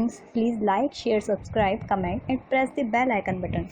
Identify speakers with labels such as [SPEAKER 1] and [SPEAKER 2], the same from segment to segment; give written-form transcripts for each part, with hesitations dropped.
[SPEAKER 1] friends, please like, share, subscribe, comment and press the bell icon button.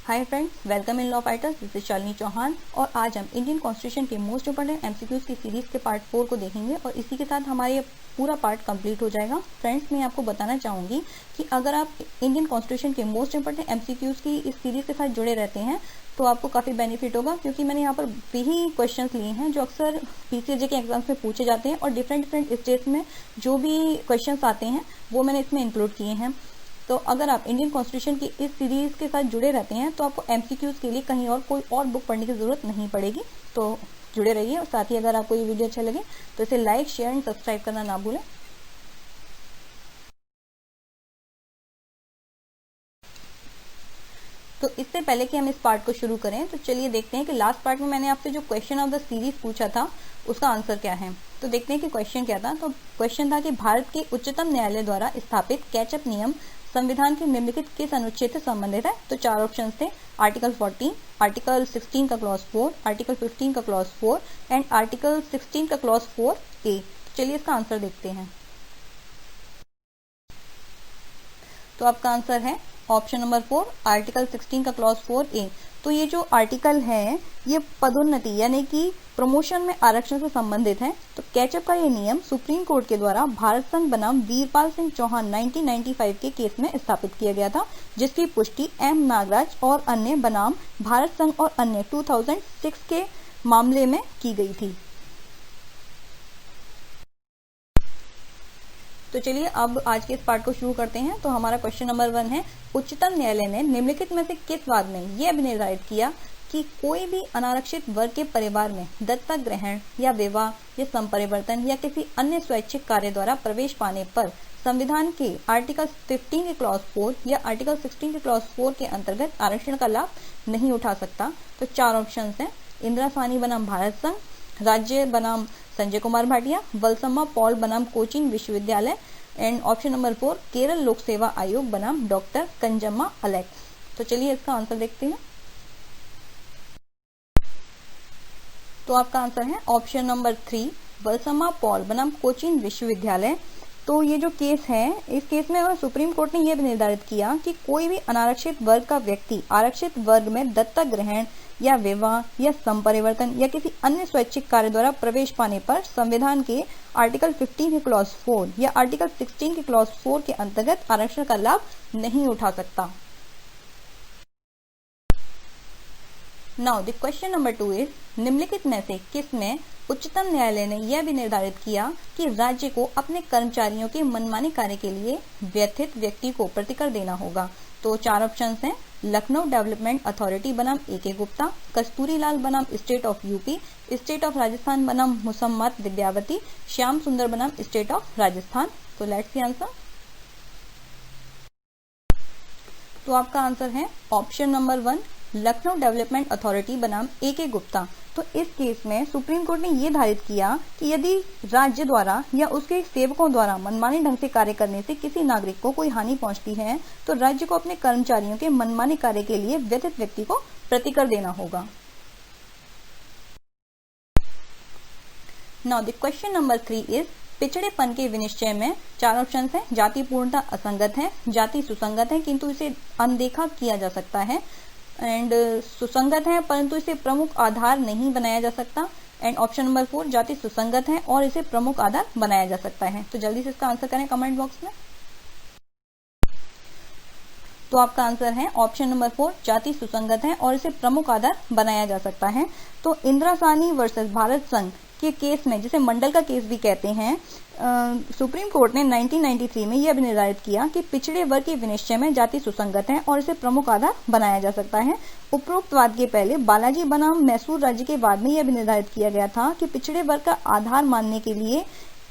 [SPEAKER 2] Hi friends, welcome in Law Fighters. This is Shalini Chauhan और आज हम Indian constitution के most important MCQs की series के part 4 को देखेंगे और इसी के साथ हमारा ये पूरा पार्ट कंप्लीट हो जाएगा। फ्रेंड्स, मैं आपको बताना चाहूंगी कि अगर आप इंडियन कॉन्स्टिट्यूशन के मोस्ट इंपोर्टेंट एमसीक्यूज की इस सीरीज के साथ जुड़े रहते हैं तो आपको काफी बेनिफिट होगा, क्योंकि मैंने यहाँ पर वही क्वेश्चंस लिए हैं जो अक्सर पीसीएसजे के एग्जाम्स में पूछे जाते हैं और डिफरेंट स्टेट्स में जो भी क्वेश्चंस आते हैं वो मैंने इसमें इंक्लूड किए हैं। तो अगर आप इंडियन कॉन्स्टिट्यूशन की इस सीरीज के साथ जुड़े रहते हैं तो आपको एमसीक्यूज के लिए कहीं और कोई और बुक पढ़ने की जरूरत नहीं पड़ेगी। तो जुड़े रहिए और साथ ही अगर आपको ये वीडियो अच्छा लगे तो इसे लाइक, शेयर एंड सब्सक्राइब करना ना भूलें। तो इससे पहले कि हम इस पार्ट को शुरू करें तो चलिए देखते हैं कि लास्ट पार्ट में मैंने आपसे जो क्वेश्चन ऑफ द सीरीज पूछा था उसका आंसर क्या है। तो देखते हैं कि क्वेश्चन क्या था। तो क्वेश्चन था कि भारत के उच्चतम न्यायालय द्वारा स्थापित कैचअप नियम संविधान के निम्नलिखित किस अनुच्छेद से संबंधित है। तो 4 ऑप्शन थे, आर्टिकल 14, आर्टिकल 16 का क्लॉज 4, आर्टिकल 15 का क्लॉज 4 एंड आर्टिकल 16 का क्लॉज 4A। चलिए इसका आंसर देखते हैं। तो आपका आंसर है ऑप्शन नंबर 4, आर्टिकल 16 का क्लॉज 4A। तो ये जो आर्टिकल है ये पदोन्नति यानी कि प्रमोशन में आरक्षण से संबंधित है। तो कैचअप का ये नियम सुप्रीम कोर्ट के द्वारा भारत संघ बनाम वीरपाल सिंह चौहान 1995 के केस में स्थापित किया गया था, जिसकी पुष्टि एम नागराज और अन्य बनाम भारत संघ और अन्य 2006 के मामले में की गई थी। तो चलिए अब आज के इस पार्ट को शुरू करते हैं। तो हमारा क्वेश्चन नंबर 1 है, उच्चतम न्यायालय ने निम्नलिखित में से किस वाद में यह निर्धारित किया कि कोई भी अनारक्षित वर्ग के परिवार में दत्तक ग्रहण या विवाह या संपरिवर्तन या किसी अन्य स्वैच्छिक कार्य द्वारा प्रवेश पाने पर संविधान के आर्टिकल 15 के क्लॉज 4 या आर्टिकल 16 के क्लॉज 4 के अंतर्गत आरक्षण का लाभ नहीं उठा सकता। तो 4 ऑप्शन हैं, इंदिरा साहनी बनाम भारत संघ, राज्य बनाम संजय कुमार भाटिया, वलसम्मा पॉल बनाम कोचिन विश्वविद्यालय एंड ऑप्शन नंबर 4 केरल लोक सेवा आयोग बनाम डॉक्टर कंजम्मा अलेक्स। तो चलिए इसका आंसर देखते हैं। तो आपका आंसर है ऑप्शन नंबर 3, वलसम्मा पॉल बनाम कोचिन विश्वविद्यालय। तो ये जो केस है, इस केस में सुप्रीम कोर्ट ने यह भी निर्धारित किया कि कोई भी अनारक्षित वर्ग का व्यक्ति आरक्षित वर्ग में दत्तक ग्रहण या विवाह या संपरिवर्तन या किसी अन्य स्वैच्छिक कार्य द्वारा प्रवेश पाने पर संविधान के आर्टिकल 15 के क्लॉज 4 या आर्टिकल 16 के क्लॉज 4 के अंतर्गत आरक्षण का लाभ नहीं उठा सकता। Now the question number 2 is, निम्नलिखित में से किस में उच्चतम न्यायालय ने यह भी निर्धारित किया कि राज्य को अपने कर्मचारियों के मनमाने कार्य के लिए व्यथित व्यक्ति को प्रतिकर देना होगा। तो 4 ऑप्शन हैं, लखनऊ डेवलपमेंट अथॉरिटी बनाम AK गुप्ता, कस्तूरी लाल बनाम state of UP, state of Rajasthan बनाम मुसम्मत दिव्यावती, श्याम सुंदर बनाम स्टेट ऑफ राजस्थान। तो लेट्स सी आंसर। तो आपका आंसर है option number 1, Lucknow development authority बनाम AK गुप्ता। तो इस केस में सुप्रीम कोर्ट ने यह धारित किया कि यदि राज्य द्वारा या उसके सेवकों द्वारा मनमाने ढंग से कार्य करने से किसी नागरिक को कोई हानि पहुंचती है तो राज्य को अपने कर्मचारियों के मनमाने कार्य के लिए व्यथित व्यक्ति को प्रतिकर देना होगा। Now the question number 3 is, पिछड़ेपन के विनिश्चय में 4 ऑप्शन हैं, जाति पूर्णता असंगत है, जाति सुसंगत है किंतु इसे अनदेखा किया जा सकता है, एंड सुसंगत है परंतु इसे प्रमुख आधार नहीं बनाया जा सकता, एंड ऑप्शन नंबर 4 जाति सुसंगत है और इसे प्रमुख आधार बनाया जा सकता है। तो जल्दी से इसका आंसर करें कमेंट बॉक्स में। तो आपका आंसर है ऑप्शन नंबर 4, जाति सुसंगत है और इसे प्रमुख आधार बनाया जा सकता है। तो इंदिरा साहनी वर्सेस भारत संघ के केस में, जिसे मंडल का केस भी कहते हैं, सुप्रीम कोर्ट ने 1993 में यह भी निर्धारित किया कि पिछड़े वर्ग के विनिश्चय में जाति सुसंगत है और इसे प्रमुख आधार बनाया जा सकता है। उपरोक्त वाद के पहले बालाजी बनाम मैसूर राज्य के वाद में यह भी निर्धारित किया गया था कि पिछड़े वर्ग का आधार मानने के लिए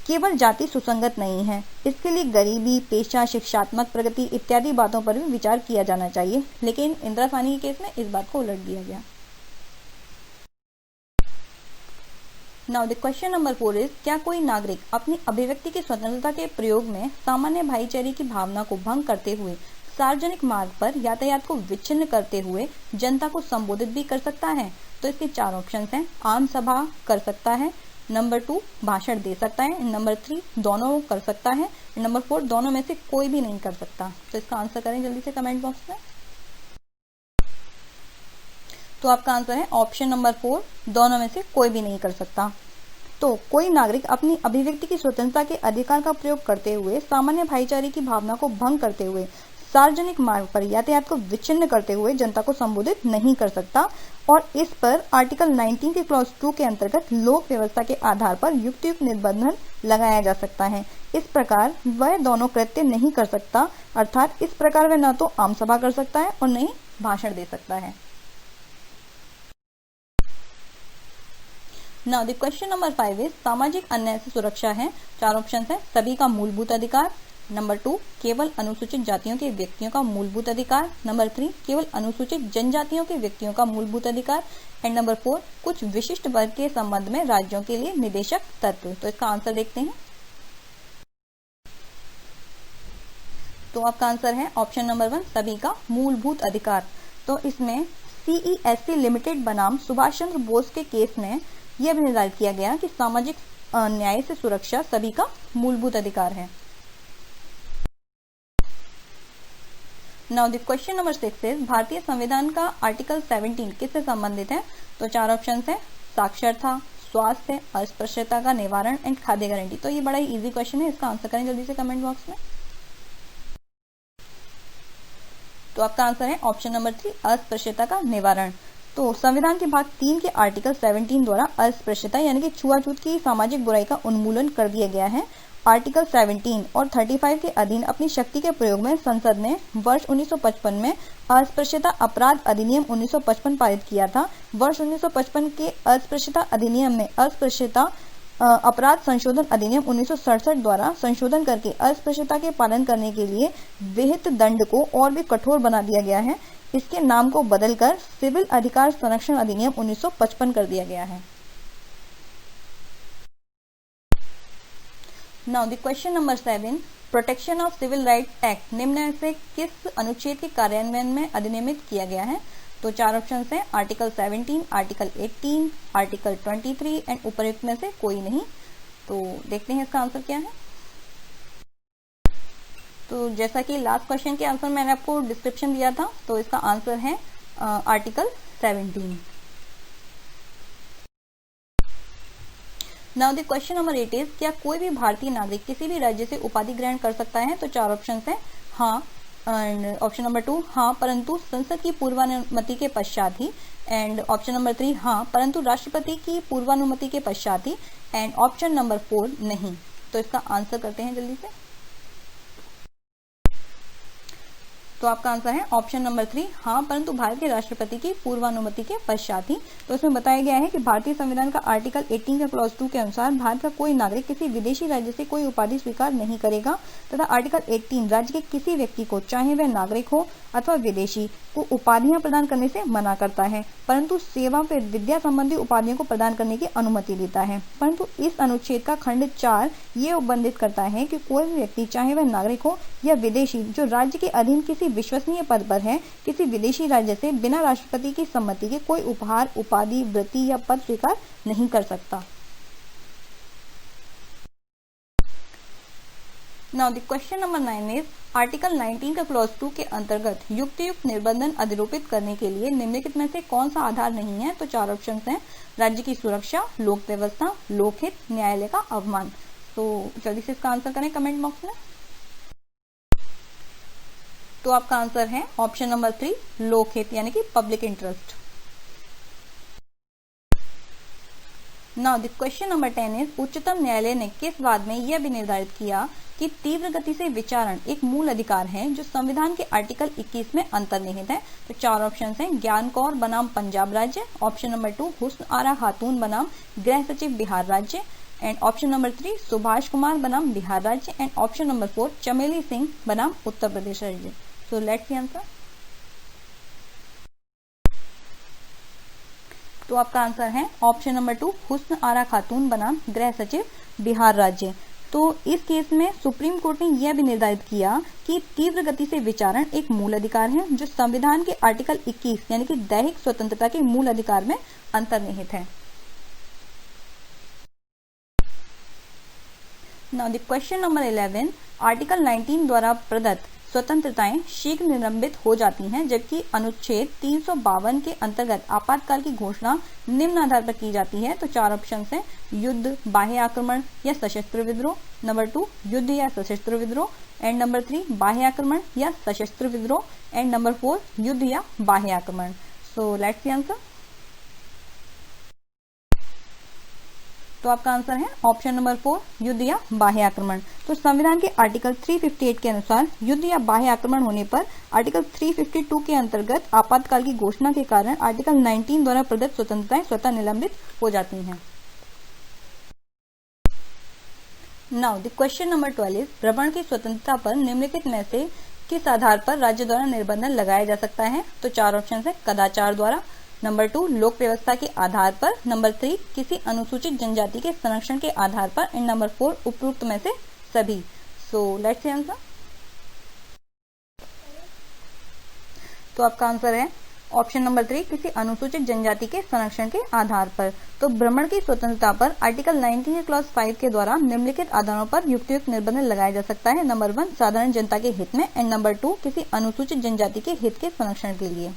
[SPEAKER 2] केवल जाति सुसंगत नहीं है, इसके लिए गरीबी, पेशा, शिक्षात्मक प्रगति इत्यादि बातों पर भी विचार किया जाना चाहिए। लेकिन इंदिरा साहनी के केस में इस बात को उलट दिया गया। Now the question number 4 is, क्या कोई नागरिक अपनी अभिव्यक्ति की स्वतंत्रता के प्रयोग में सामान्य भाईचारे की भावना को भंग करते हुए सार्वजनिक मार्ग पर यातायात को विच्छिन्न करते हुए जनता को संबोधित भी कर सकता है। तो इसके 4 ऑप्शन हैं। आम सभा कर सकता है, नंबर 2 भाषण दे सकता है, नंबर 3 दोनों कर सकता है, नंबर 4 दोनों में से कोई भी नहीं कर सकता। तो इसका आंसर करें जल्दी से कमेंट बॉक्स में। तो आपका आंसर है ऑप्शन नंबर 4, दोनों में से कोई भी नहीं कर सकता। तो कोई नागरिक अपनी अभिव्यक्ति की स्वतंत्रता के अधिकार का प्रयोग करते हुए सामान्य भाईचारे की भावना को भंग करते हुए सार्वजनिक मार्ग पर यातायात को विच्छिन्न करते हुए जनता को संबोधित नहीं कर सकता, और इस पर आर्टिकल 19 के क्लॉज 2 के अंतर्गत लोक व्यवस्था के आधार पर युक्तियुक्त निर्बंधन लगाया जा सकता है। इस प्रकार वह दोनों कृत्य नहीं कर सकता, अर्थात इस प्रकार वह न तो आम सभा कर सकता है और न ही भाषण दे सकता है। Now the question number 5 is सामाजिक अन्याय से सुरक्षा है। 4 ऑप्शन है। सभी का मूलभूत अधिकार, नंबर 2 केवल अनुसूचित जातियों के व्यक्तियों का मूलभूत अधिकार, नंबर 3 केवल अनुसूचित जनजातियों के व्यक्तियों का मूलभूत अधिकार, एंड नंबर 4 कुछ विशिष्ट वर्ग के संबंध में राज्यों के लिए निदेशक तत्व। तो इसका आंसर देखते हैं। तो आपका आंसर है ऑप्शन नंबर 1 सभी का मूलभूत अधिकार। तो इसमें CESC लिमिटेड बनाम सुभाष चंद्र बोस के केस में यह भी निर्धारित किया गया कि सामाजिक न्याय से सुरक्षा सभी का मूलभूत अधिकार है। Now the question number 6 is भारतीय संविधान का आर्टिकल 17 किससे संबंधित है। तो 4 ऑप्शन है। साक्षरता, स्वास्थ्य, अस्पृश्यता का निवारण एंड खाद्य गारंटी। तो ये बड़ा ही इजी क्वेश्चन है, इसका आंसर करें जल्दी से कमेंट बॉक्स में। तो आपका आंसर है ऑप्शन नंबर 3 अस्पृश्यता का निवारण। तो संविधान के भाग 3 के आर्टिकल 17 द्वारा अस्पृश्यता यानी कि छुआछूत की सामाजिक बुराई का उन्मूलन कर दिया गया है। आर्टिकल 17 और 35 के अधीन अपनी शक्ति के प्रयोग में संसद ने वर्ष 1955 में अस्पृश्यता अपराध अधिनियम 1955 पारित किया था। वर्ष 1955 के अस्पृश्यता अधिनियम में अस्पृश्यता अपराध संशोधन अधिनियम 1967 द्वारा संशोधन करके अस्पृश्यता के पालन करने के लिए विहित दंड को और भी कठोर बना दिया गया है। इसके नाम को बदलकर सिविल अधिकार संरक्षण अधिनियम 1955 कर दिया गया है। Now the question number 7 protection of civil right act निम्न में से किस अनुच्छेद के कार्यान्वयन में अधिनियमित किया गया है। तो 4 ऑप्शन है। आर्टिकल 17, आर्टिकल 18, आर्टिकल 23 एंड उपयुक्त में से कोई नहीं। तो देखते हैं इसका आंसर क्या है। तो जैसा कि लास्ट क्वेश्चन के आंसर मैंने आपको डिस्क्रिप्शन दिया था, तो इसका आंसर है article 17। Now the question number 8 is क्या कोई भी भारतीय नागरिक किसी भी राज्य से उपाधि ग्रहण कर सकता है। तो 4 ऑप्शन है। हाँ, एंड ऑप्शन नंबर 2 हाँ परंतु संसद की पूर्वानुमति के पश्चात ही, एंड ऑप्शन नंबर 3 हाँ परंतु राष्ट्रपति की पूर्वानुमति के पश्चात ही, एंड ऑप्शन नंबर 4 नहीं। तो इसका आंसर करते हैं जल्दी से। तो आपका आंसर है ऑप्शन नंबर 3 हाँ परंतु भारत के राष्ट्रपति की पूर्वानुमति के पश्चात ही। तो इसमें बताया गया है कि भारतीय संविधान का आर्टिकल 18 का क्लॉज 2 के अनुसार भारत का कोई नागरिक किसी विदेशी राज्य से कोई उपाधि स्वीकार नहीं करेगा तथा आर्टिकल 18 राज्य के किसी व्यक्ति को चाहे वह नागरिक हो अथवा विदेशी को उपाधियां प्रदान करने से मना करता है, परंतु सेवा व विद्या संबंधी उपाधियों को प्रदान करने की अनुमति देता है। परंतु इस अनुच्छेद का खंड 4 ये उपबंधित करता है कि कोई भी व्यक्ति चाहे वह नागरिक हो या विदेशी जो राज्य के अधीन किसी विश्वसनीय पद पर है किसी विदेशी राज्य से बिना राष्ट्रपति की सम्मति के कोई उपहार, उपाधि, वृत्ति या पद स्वीकार नहीं कर सकता। Now the question number 9 is article 19 का क्लॉज 2 के अंतर्गत युक्तियुक्त निर्बंधन अधिरोपित करने के लिए निम्नलिखित में से कौन सा आधार नहीं है। तो 4 ऑप्शन हैं। राज्य की सुरक्षा, लोक व्यवस्था, लोकहित, न्यायालय का अवमान। तो जल्दी से इसका आंसर करें कमेंट बॉक्स में। तो आपका आंसर है ऑप्शन नंबर 3 लोकहित यानी कि public interest. Now the question number 10 is उच्चतम न्यायालय ने किस वाद में यह भी निर्धारित किया कि तीव्र गति से विचारण एक मूल अधिकार है जो संविधान के आर्टिकल 21 में अंतर्निहित है। तो 4 ऑप्शन हैं। ज्ञान कौर बनाम पंजाब राज्य, ऑप्शन नंबर 2 हुस्न आरा खातून बनाम गृह सचिव बिहार राज्य, and option number 3 Subhash Kumar बनाम बिहार राज्य, एंड ऑप्शन नंबर 4 चमेली सिंह बनाम उत्तर प्रदेश राज्य। So let's see answer. तो आपका आंसर है ऑप्शन नंबर 2 हुस्न आरा खातून बनाम गृह सचिव बिहार राज्य। तो इस केस में सुप्रीम कोर्ट ने यह भी निर्धारित किया कि तीव्र गति से विचारण एक मूल अधिकार है जो संविधान के आर्टिकल 21 यानी कि दैहिक स्वतंत्रता के मूल अधिकार में अंतर्निहित है। Now the question number 11, article 19 द्वारा प्रदत्त स्वतंत्रताएं शीघ्र निलंबित हो जाती हैं, जबकि अनुच्छेद 352 के अंतर्गत आपातकाल की घोषणा निम्न आधार पर की जाती है। तो 4 ऑप्शन हैं, युद्ध, बाह्य आक्रमण या सशस्त्र विद्रोह, नंबर 2 युद्ध या सशस्त्र विद्रोह, एंड नंबर 3 बाह्य आक्रमण या सशस्त्र विद्रोह, एंड नंबर 4 युद्ध या बाह्य आक्रमण। So let's see answer. तो आपका आंसर है ऑप्शन नंबर 4 युद्ध या बाह्य आक्रमण। तो संविधान के आर्टिकल 358 के अनुसार युद्ध या बाह्य आक्रमण होने पर आर्टिकल 352 के अंतर्गत आपातकाल की घोषणा के कारण आर्टिकल 19 द्वारा प्रदत्त स्वतंत्रताएं स्वतः निलंबित हो जाती हैं। नाउ द क्वेश्चन नंबर 12, भ्रमण की स्वतंत्रता पर निम्नलिखित में से किस आधार पर राज्य द्वारा निर्बंधन लगाया जा सकता है। तो 4 ऑप्शन है, कदाचार द्वारा, नंबर 2 लोक व्यवस्था के आधार पर, नंबर 3 किसी अनुसूचित जनजाति के संरक्षण के आधार पर, एंड नंबर 4 उपरोक्त में से सभी। So let's see answer. तो आपका आंसर है ऑप्शन नंबर 3 किसी अनुसूचित जनजाति के संरक्षण के आधार पर। तो भ्रमण की स्वतंत्रता पर आर्टिकल 19 के क्लॉज 5 के द्वारा निम्नलिखित आधारों पर युक्तियुक्त निर्बंधन लगाया जा सकता है। नंबर 1 साधारण जनता के हित में, एंड नंबर 2 किसी अनुसूचित जनजाति के हित के संरक्षण के लिए।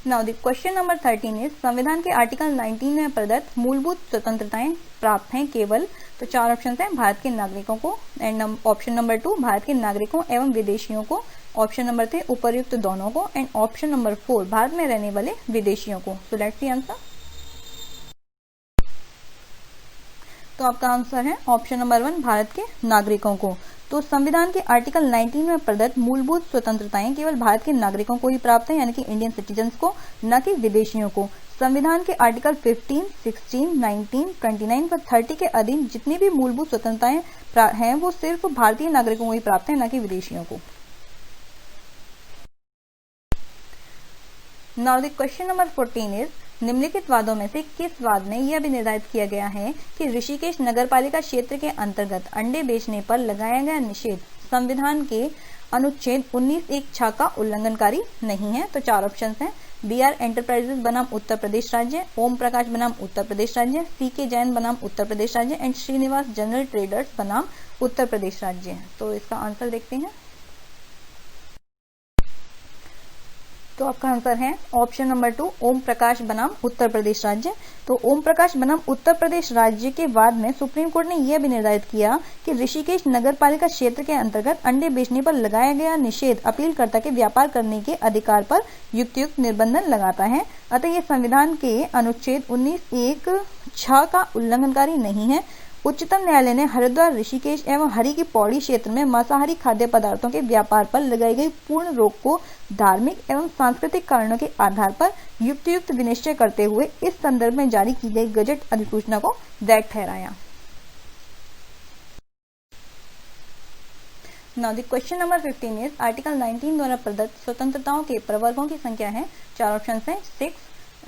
[SPEAKER 2] Now the question number 13 is, संविधान के आर्टिकल 19 में प्रदत्त मूलभूत स्वतंत्रताएं प्राप्त हैं केवल। तो 4 ऑप्शन हैं, भारत के नागरिकों को, एंड ऑप्शन नंबर 2 भारत के नागरिकों एवं विदेशियों को, ऑप्शन नंबर 3 उपर्युक्त दोनों को, एंड ऑप्शन नंबर 4 भारत में रहने वाले विदेशियों को। So let's see answer. तो आपका आंसर है ऑप्शन नंबर 1 भारत के नागरिकों को। तो संविधान के आर्टिकल 19 में प्रदत्त मूलभूत स्वतंत्रताएं केवल भारत के नागरिकों को ही प्राप्त है, यानी कि इंडियन सिटीजन्स को, न कि विदेशियों को। संविधान के आर्टिकल 15, 16, 19, 29 व 30 के अधीन जितनी भी मूलभूत स्वतंत्रताएं हैं वो सिर्फ भारतीय नागरिकों को ही प्राप्त है, न कि विदेशियों को। Now the question number 14 is, निम्नलिखित वादों में से किस वाद में यह भी निर्धारित किया गया है कि ऋषिकेश नगरपालिका क्षेत्र के अंतर्गत अंडे बेचने पर लगाया गया निषेध संविधान के अनुच्छेद 19(1)(6) का उल्लंघनकारी नहीं है। तो 4 ऑप्शन हैं, BR एंटरप्राइजेस बनाम उत्तर प्रदेश राज्य, ओम प्रकाश बनाम उत्तर प्रदेश राज्य, CK जैन बनाम उत्तर प्रदेश राज्य, एंड श्रीनिवास जनरल ट्रेडर्स बनाम उत्तर प्रदेश राज्य। तो इसका आंसर देखते हैं। तो आपका आंसर है ऑप्शन नंबर 2 ओम प्रकाश बनाम उत्तर प्रदेश राज्य। तो ओम प्रकाश बनाम उत्तर प्रदेश राज्य के वाद में सुप्रीम कोर्ट ने यह भी निर्धारित किया कि ऋषिकेश नगरपालिका क्षेत्र के अंतर्गत अंडे बेचने पर लगाया गया निषेध अपीलकर्ता के व्यापार करने के अधिकार पर युक्तियुक्त निर्बंधन लगाता है। अतः यह संविधान के अनुच्छेद 19(1)(6) का उल्लंघनकारी नहीं है। उच्चतम न्यायालय ने हरिद्वार, ऋषिकेश एवं हरि की पौड़ी क्षेत्र में मांसाहारी खाद्य पदार्थों के व्यापार पर लगाई गई पूर्ण रोक को धार्मिक एवं सांस्कृतिक कारणों के आधार पर युक्तियुक्त विनिश्चय करते हुए इस संदर्भ में जारी की गई गजट अधिसूचना को वैध ठहराया। Now the question number 15 is, article 19 द्वारा प्रदत्त स्वतंत्रताओं के प्रवर्गों की संख्या है। 4 ऑप्शन है, 6,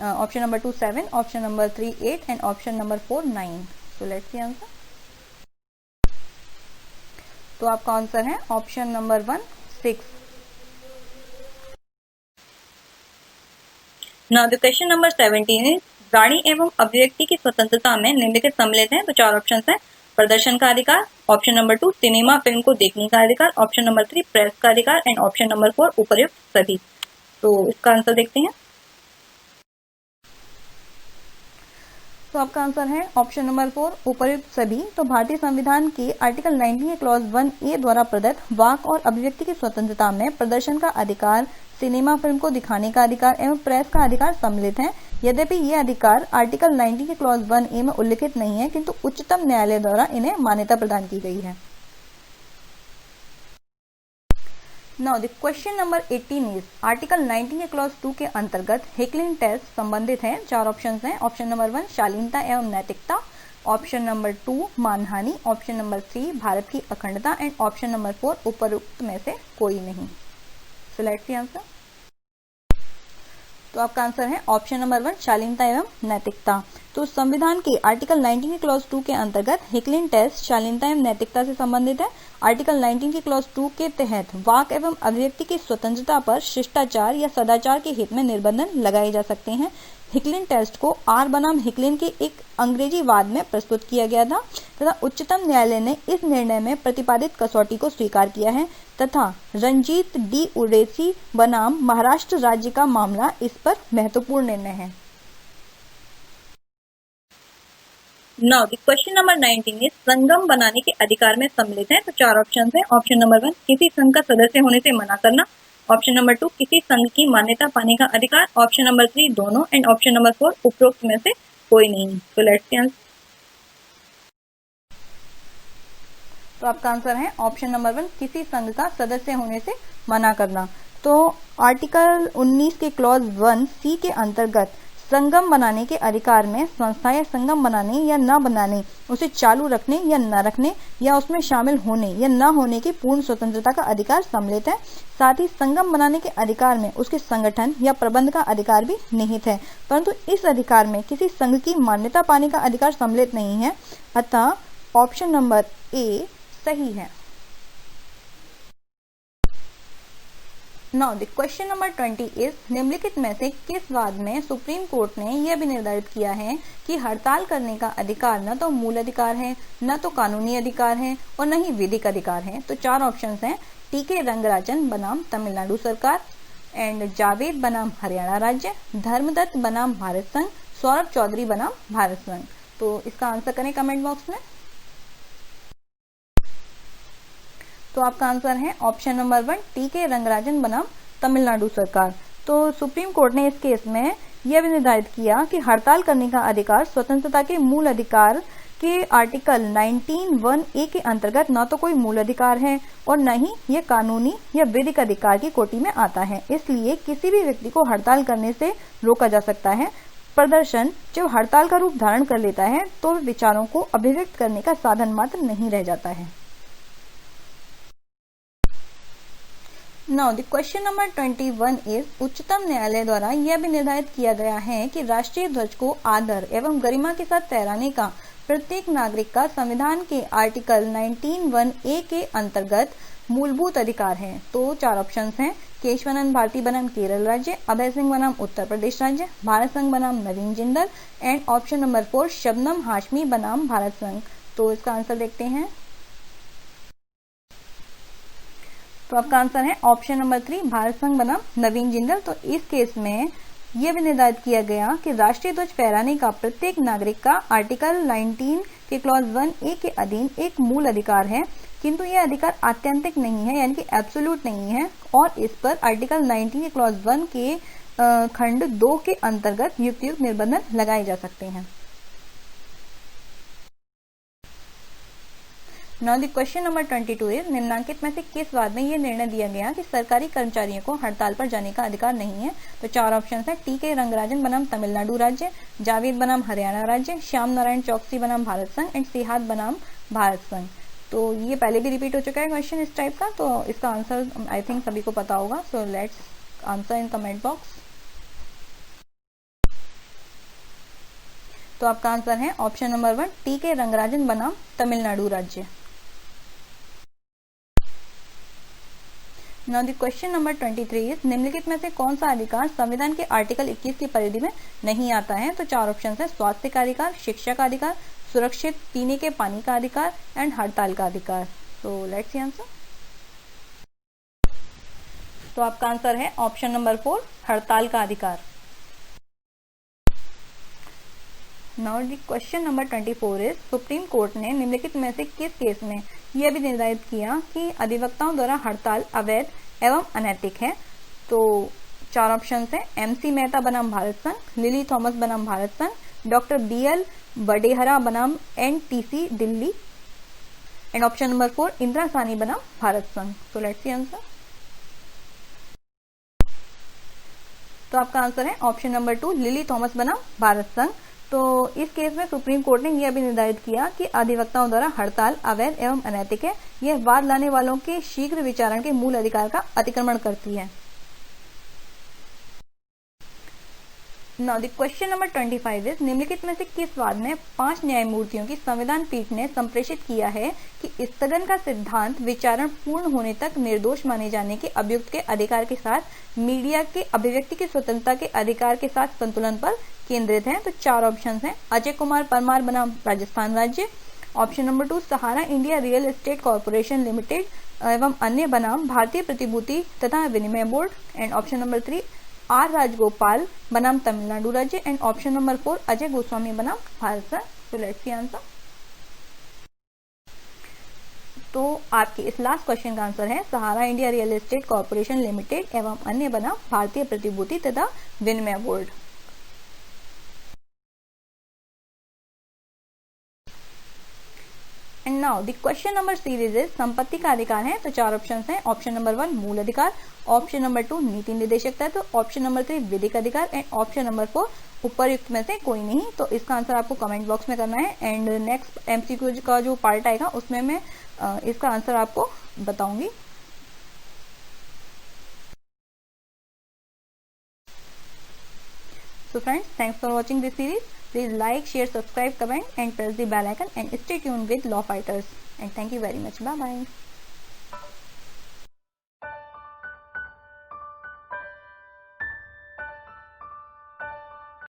[SPEAKER 2] option number 2 7, option number 3 8, and option number 4 9। So let's see answer. तो आपका आंसर है option number 1 6। Now the question number 17 है, वाणी एवं अभिव्यक्ति की स्वतंत्रता में निम्नलिखित सम्मिलित हैं। तो 4 ऑप्शन हैं, प्रदर्शन का अधिकार, ऑप्शन नंबर 2 सिनेमा फिल्म को देखने का अधिकार, ऑप्शन नंबर 3 प्रेस का अधिकार, एंड ऑप्शन नंबर 4 उपर्युक्त सभी। तो इसका आंसर देखते हैं। तो आपका आंसर है ऑप्शन नंबर 4 उपर्युक्त सभी। तो भारतीय संविधान के आर्टिकल 19 के क्लॉज 1A द्वारा प्रदत्त वाक और अभिव्यक्ति की स्वतंत्रता में प्रदर्शन का अधिकार, सिनेमा फिल्म को दिखाने का अधिकार एवं प्रेस का अधिकार सम्मिलित है। यद्यपि ये अधिकार आर्टिकल 19 के क्लॉज 1A में उल्लिखित नहीं है, किंतु उच्चतम न्यायालय द्वारा इन्हें मान्यता प्रदान की गई है। Now the question number 18 is, article 19 के क्लॉज 2 के अंतर्गत हेकलिंग टेस्ट संबंधित है। 4 ऑप्शन हैं, ऑप्शन नंबर 1 शालीनता एवं नैतिकता, ऑप्शन नंबर 2 मानहानि, ऑप्शन नंबर 3 भारत की अखंडता, एंड ऑप्शन नंबर 4 उपरोक्त में से कोई नहीं। So let's see answer. तो आपका आंसर है ऑप्शन नंबर 1 शालीनता एवं नैतिकता। तो संविधान के आर्टिकल 19 के क्लॉज 2 के अंतर्गत हिकलिन टेस्ट शालीनता एवं नैतिकता से संबंधित है। आर्टिकल 19 के क्लॉज 2 के तहत वाक एवं अभिव्यक्ति की स्वतंत्रता पर शिष्टाचार या सदाचार के हित में निर्बंधन लगाए जा सकते हैं। हिकलिन टेस्ट को आर बनाम हिकलिन के एक अंग्रेजी वाद में प्रस्तुत किया गया था तथा उच्चतम न्यायालय ने इस निर्णय में प्रतिपादित कसौटी को स्वीकार किया है तथा रंजीत डी उरेसी बनाम महाराष्ट्र राज्य का मामला इस पर महत्वपूर्ण निर्णय है। Now the question number 19 is संगम बनाने के अधिकार में सम्मिलित है। तो 4 ऑप्शन है। ऑप्शन नंबर 1 किसी संघ का सदस्य होने से मना करना। ऑप्शन नंबर 2 किसी संघ की मान्यता पाने का अधिकार। ऑप्शन नंबर 3 दोनों एंड ऑप्शन नंबर 4 उपरोक्त में से कोई नहीं। तो लेट्स सी आंसर। तो आपका आंसर है ऑप्शन नंबर 1 किसी संघ का सदस्य होने से मना करना। तो आर्टिकल 19 के क्लॉज 1 सी के अंतर्गत संगम बनाने के अधिकार में संस्थाएं संगम बनाने या न बनाने, उसे चालू रखने या न रखने या उसमें शामिल होने या न होने की पूर्ण स्वतंत्रता का अधिकार सम्मिलित है। साथ ही संगम बनाने के अधिकार में उसके संगठन या प्रबंध का अधिकार भी निहित है, परंतु इस अधिकार में किसी संघ की मान्यता पाने का अधिकार सम्मिलित नहीं है। अतः ऑप्शन नंबर ए सही है। Now the question number 20 is निम्नलिखित में से किस वाद में सुप्रीम कोर्ट ने यह भी निर्धारित किया है कि हड़ताल करने का अधिकार न तो मूल अधिकार है, न तो कानूनी अधिकार है और न ही विधिक अधिकार है। तो 4 ऑप्शंस हैं। टीके रंगराजन बनाम तमिलनाडु सरकार एंड जावेद बनाम हरियाणा राज्य, धर्मदत्त बनाम भारत संघ, सौरभ चौधरी बनाम भारत संघ। तो इसका आंसर करें कमेंट बॉक्स में। तो आपका आंसर है ऑप्शन नंबर 1 टीके रंगराजन बनाम तमिलनाडु सरकार। तो सुप्रीम कोर्ट ने इस केस में यह भी निर्धारित किया कि हड़ताल करने का अधिकार स्वतंत्रता के मूल अधिकार के आर्टिकल 19(1)(a) के अंतर्गत न तो कोई मूल अधिकार है और न ही यह कानूनी या विधिक अधिकार की कोटि में आता है। इसलिए किसी भी व्यक्ति को हड़ताल करने से रोका जा सकता है। प्रदर्शन जब हड़ताल का रूप धारण कर लेता है तो विचारों को अभिव्यक्त करने का साधन मात्र नहीं रह जाता है। Now the question number 21 is उच्चतम न्यायालय द्वारा यह भी निर्धारित किया गया है कि राष्ट्रीय ध्वज को आदर एवं गरिमा के साथ फहराने का प्रत्येक नागरिक का संविधान के आर्टिकल 19(1)(a) के अंतर्गत मूलभूत अधिकार है। तो 4 ऑप्शंस हैं। केशवानंद भारती बनाम केरल राज्य, अभय सिंह बनाम उत्तर प्रदेश राज्य, भारत संघ बनाम Naveen Jindal and option number 4 Shabnam Hashmi बनाम भारत संघ। तो इसका आंसर देखते हैं। तो आपका आंसर है ऑप्शन नंबर 3 भारत संघ बनाम नवीन जिंदल। तो इस केस में यह भी निर्धारित किया गया कि राष्ट्रीय ध्वज फहराने का प्रत्येक नागरिक का आर्टिकल 19 के क्लॉज 1(a) के अधीन एक मूल अधिकार है, किंतु यह अधिकार आत्यंतिक नहीं है यानी कि एब्सोल्यूट नहीं है और इस पर आर्टिकल 19 के क्लॉज 1 के खंड 2 के अंतर्गत युक्त निर्बंधन लगाए जा सकते हैं। Now the question number 22 is निम्नलिखित में से किस वाद में यह निर्णय दिया गया कि सरकारी कर्मचारियों को हड़ताल पर जाने का अधिकार नहीं है। तो 4 ऑप्शन है। टीके रंगराजन बनाम तमिलनाडु राज्य, जावेद बनाम हरियाणा राज्य, श्याम नारायण चौकसी बनाम भारत संघ एंड सिहात बनाम भारत संघ। तो ये पहले भी रिपीट हो चुका है क्वेश्चन इस टाइप का, तो इसका आंसर आई थिंक सभी को पता होगा। So let's answer in comment box. तो आपका आंसर है ऑप्शन नंबर 1 टीके रंगराजन बनाम तमिलनाडु राज्य। Now the question number 23 is निम्नलिखित में से कौन सा अधिकार संविधान के आर्टिकल 21 की परिधि में नहीं आता है। तो 4 ऑप्शन है। स्वास्थ्य का अधिकार, शिक्षा का अधिकार, सुरक्षित पीने के पानी का अधिकार एंड हड़ताल का अधिकार। तो लेट्स सी आंसर। तो आपका आंसर है ऑप्शन नंबर 4 हड़ताल का अधिकार। Now the question number 24 is supreme court ने निम्नलिखित में से किस केस में यह भी निर्धारित किया कि अधिवक्ताओं द्वारा हड़ताल अवैध एवं अनैतिक है। तो 4 ऑप्शन है। MC मेहता बनाम भारत संघ, लिली थॉमस बनाम भारत संघ, डॉक्टर BL बडेहरा बनाम NTC Delhi and option number 4 Indira सानी बनाम भारत संघ। तो लेट्स सी आंसर। तो आपका आंसर है ऑप्शन नंबर 2 लिली थॉमस बनाम भारत संघ। तो इस केस में सुप्रीम कोर्ट ने यह भी निर्धारित किया कि अधिवक्ताओं द्वारा हड़ताल अवैध एवं अनैतिक है। यह वाद लाने वालों के शीघ्र विचारण के मूल अधिकार का अतिक्रमण करती है। Now the question number 25 is, निम्नलिखित में से किस वाद में 5 न्यायमूर्तियों की संविधान पीठ ने संप्रेषित किया है कि स्थगन का सिद्धांत विचारण पूर्ण होने तक निर्दोष माने जाने के अभियुक्त के अधिकार के साथ मीडिया के अभिव्यक्ति की स्वतंत्रता के अधिकार के साथ संतुलन पर केंद्रित है? तो 4 ऑप्शन हैं। अजय कुमार परमार बनाम राजस्थान राज्य, option number 2 Sahara India real estate corporation limited एवं अन्य बनाम भारतीय प्रतिभूति तथा विनिमय board, and option number 3 R Rajagopal बनाम तमिलनाडु राज्य, and option number 4 Ajay Goswami बनाम Bharat. So let's see answer. तो आपके इस लास्ट क्वेश्चन का आंसर है Sahara India real estate corporation limited एवं अन्य बनाम भारतीय प्रतिभूति तथा विनिमय board. And now the question number series is, संपत्ति का अधिकार है तो 4 ऑप्शन हैं। ऑप्शन नंबर 1 मूल अधिकार, ऑप्शन नंबर 2 नीति निर्देशक तत्व, ऑप्शन नंबर 3 विधिक अधिकार, एंड ऑप्शन नंबर 4 उपरयुक्त में से कोई नहीं। तो इसका आंसर आपको कमेंट बॉक्स में करना है, एंड नेक्स्ट एमसीक्यू का जो पार्ट आएगा उसमें मैं इसका आंसर आपको बताऊंगी। So friends, thanks for watching this series. Please like, share, subscribe, comment and press the bell icon and stay tuned with Law Fighters. And thank you very much. Bye bye.